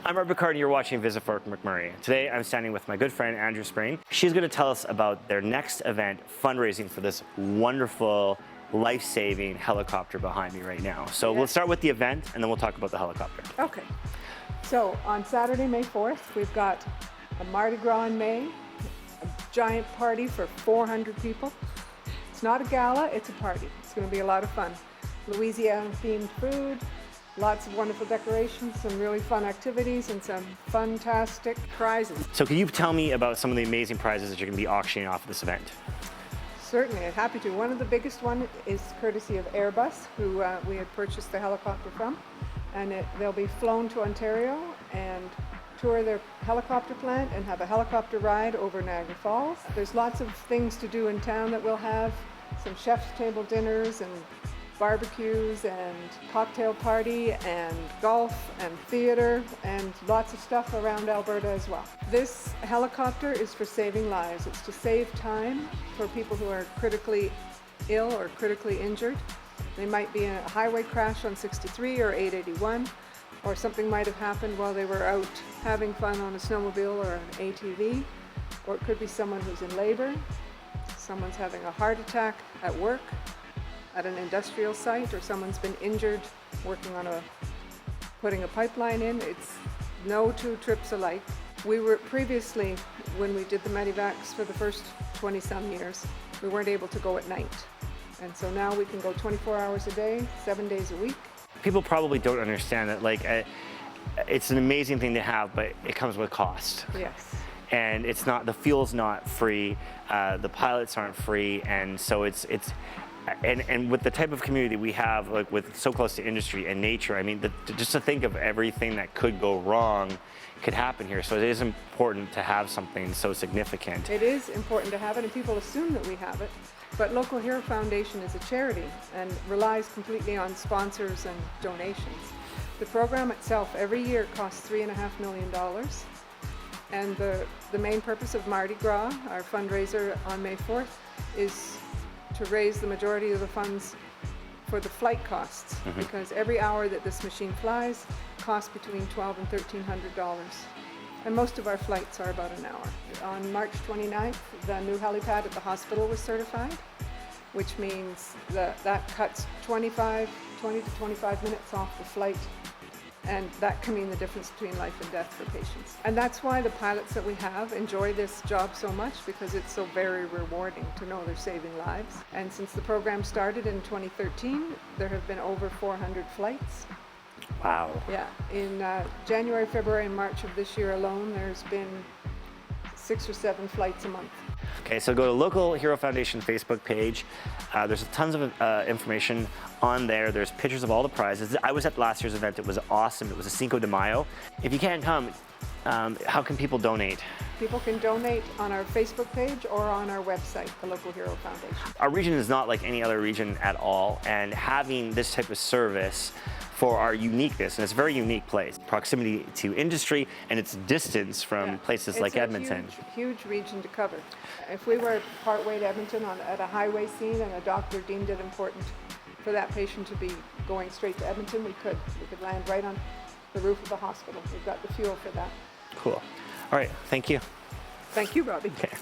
I'm Robert Card, and you're watching Visit Fort McMurray. Today I'm standing with my good friend Andrew Sprain. She's going to tell us about their next event fundraising for this wonderful, life-saving helicopter behind me right now. So We'll start with the event and then we'll talk about the helicopter. Okay. So on Saturday, May 4th, we've got a Mardi Gras in May, a giant party for 400 people. It's not a gala, it's a party. It's going to be a lot of fun. Louisiana-themed food, lots of wonderful decorations, some really fun activities, and some fantastic prizes. So can you tell me about some of the amazing prizes that you're going to be auctioning off at this event? Certainly, I'm happy to. One of the biggest one is courtesy of Airbus, who we had purchased the helicopter from. And they'll be flown to Ontario and tour their helicopter plant and have a helicopter ride over Niagara Falls. There's lots of things to do in town that we'll have, some chef's table dinners and barbecues and cocktail party and golf and theater and lots of stuff around Alberta as well. This helicopter is for saving lives. It's to save time for people who are critically ill or critically injured. They might be in a highway crash on 63 or 881, or something might have happened while they were out having fun on a snowmobile or an ATV, or it could be someone who's in labor, someone's having a heart attack at work, at an industrial site, or someone's been injured working on putting a pipeline in. It's no two trips alike. We were previously, when we did the Medivacs for the first 20-some years, we weren't able to go at night. And so now we can go 24 hours a day, 7 days a week. People probably don't understand that, it's an amazing thing to have, but it comes with cost. Yes. And it's not, the fuel's not free, the pilots aren't free, and so and with the type of community we have, like with so close to industry and nature, I mean, just to think of everything that could go wrong could happen here. So it is important to have something so significant. It is important to have it, and people assume that we have it. But Local Hero Foundation is a charity and relies completely on sponsors and donations. The program itself every year costs $3.5 million. And the main purpose of Mardi Gras, our fundraiser on May 4th, is to raise the majority of the funds for the flight costs, because every hour that this machine flies costs between $1,200 and $1,300. And most of our flights are about an hour. On March 29th, the new helipad at the hospital was certified, which means that cuts 20 to 25 minutes off the flight, and that can mean the difference between life and death for patients. And that's why the pilots that we have enjoy this job so much, because it's so very rewarding to know they're saving lives. And since the program started in 2013, there have been over 400 flights. Wow. Yeah, in January, February, and March of this year alone, there's been 6 or 7 flights a month. Okay, so go to Local Hero Foundation Facebook page. There's tons of information on there. There's pictures of all the prizes. I was at last year's event. It was awesome. It was a Cinco de Mayo. If you can't come, how can people donate? People can donate on our Facebook page or on our website, the Local Hero Foundation. Our region is not like any other region at all, and having this type of service for our uniqueness, and it's a very unique place, proximity to industry and its distance from places like Edmonton. It's a huge region to cover. If we were partway to Edmonton at a highway scene and a doctor deemed it important for that patient to be going straight to Edmonton, we could land right on the roof of the hospital. We've got the fuel for that. Cool. All right, thank you. Thank you, Robbie. Okay.